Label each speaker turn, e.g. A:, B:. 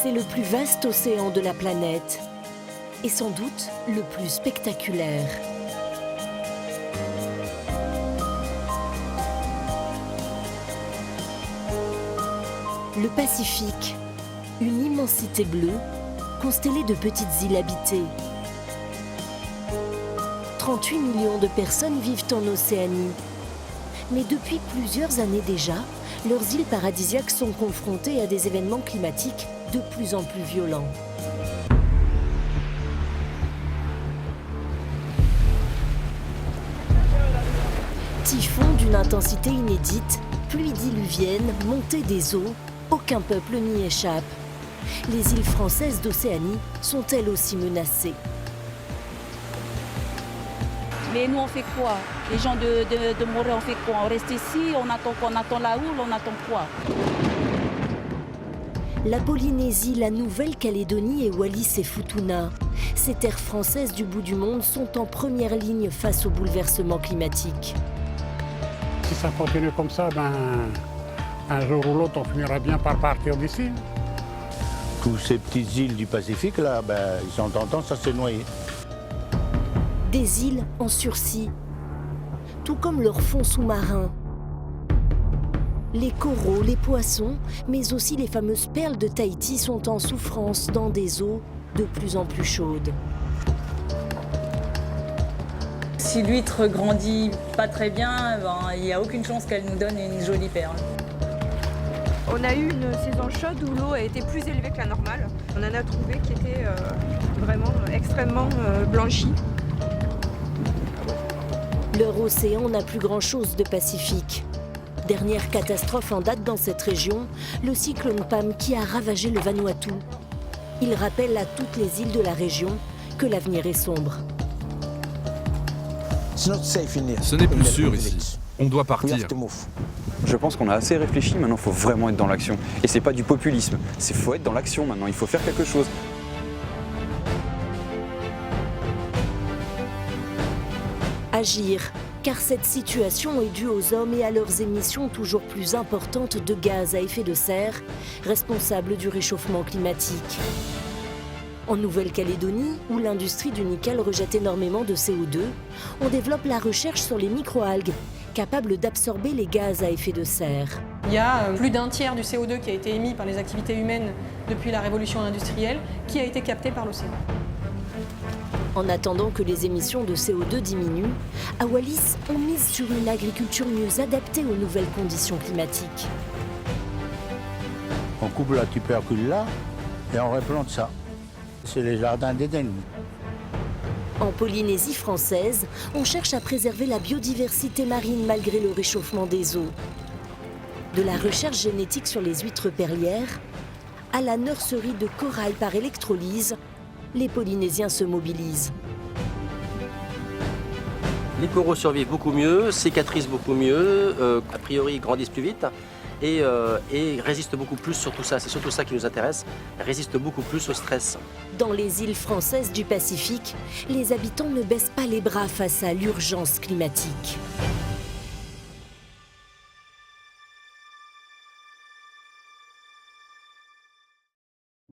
A: C'est le plus vaste océan de la planète et sans doute le plus spectaculaire. Le Pacifique, une immensité bleue constellée de petites îles habitées. 38 millions de personnes vivent en Océanie. Mais depuis plusieurs années déjà, leurs îles paradisiaques sont confrontées à des événements climatiques de plus en plus violents. Typhons d'une intensité inédite, pluies diluviennes, montée des eaux, aucun peuple n'y échappe. Les îles françaises d'Océanie sont elles aussi menacées.
B: Mais nous, on fait quoi? Les gens de Morée, on fait quoi? On reste ici, on attend la houle, on attend quoi?
A: La Polynésie, la Nouvelle-Calédonie et Wallis et Futuna, ces terres françaises du bout du monde sont en première ligne face au bouleversement climatique.
C: Si ça continue comme ça, un jour ou l'autre, on finira bien par partir d'ici.
D: Tous ces petites îles du Pacifique, là, ils ont tendance à se noyer.
A: Des îles en sursis, tout comme leur fond sous-marin. Les coraux, les poissons, mais aussi les fameuses perles de Tahiti sont en souffrance dans des eaux de plus en plus chaudes.
E: Si l'huître grandit pas très bien, il n'y a aucune chance qu'elle nous donne une jolie perle.
F: On a eu une saison chaude où l'eau a été plus élevée que la normale. On en a trouvé qui était vraiment extrêmement blanchie.
A: Leur océan n'a plus grand-chose de Pacifique. Dernière catastrophe en date dans cette région, le cyclone Pam qui a ravagé le Vanuatu. Il rappelle à toutes les îles de la région que l'avenir est sombre.
G: Ce n'est plus sûr ici. On doit partir.
H: Je pense qu'on a assez réfléchi, maintenant il faut vraiment être dans l'action. Et c'est pas du populisme, il faut être dans l'action maintenant, il faut faire quelque chose.
A: Agir, car cette situation est due aux hommes et à leurs émissions toujours plus importantes de gaz à effet de serre, responsables du réchauffement climatique. En Nouvelle-Calédonie, où l'industrie du nickel rejette énormément de CO2, on développe la recherche sur les microalgues, capables d'absorber les gaz à effet de serre.
I: Il y a plus d'un tiers du CO2 qui a été émis par les activités humaines depuis la révolution industrielle, qui a été capté par l'océan.
A: En attendant que les émissions de CO2 diminuent, à Wallis, on mise sur une agriculture mieux adaptée aux nouvelles conditions climatiques.
D: On coupe la tubercule là et on replante ça. C'est les jardins d'Éden.
A: En Polynésie française, on cherche à préserver la biodiversité marine malgré le réchauffement des eaux. De la recherche génétique sur les huîtres perlières à la nurserie de corail par électrolyse, les Polynésiens se mobilisent.
J: Les coraux survivent beaucoup mieux, cicatrisent beaucoup mieux, a priori grandissent plus vite et résistent beaucoup plus sur tout ça. C'est surtout ça qui nous intéresse, résistent beaucoup plus au stress.
A: Dans les îles françaises du Pacifique, les habitants ne baissent pas les bras face à l'urgence climatique.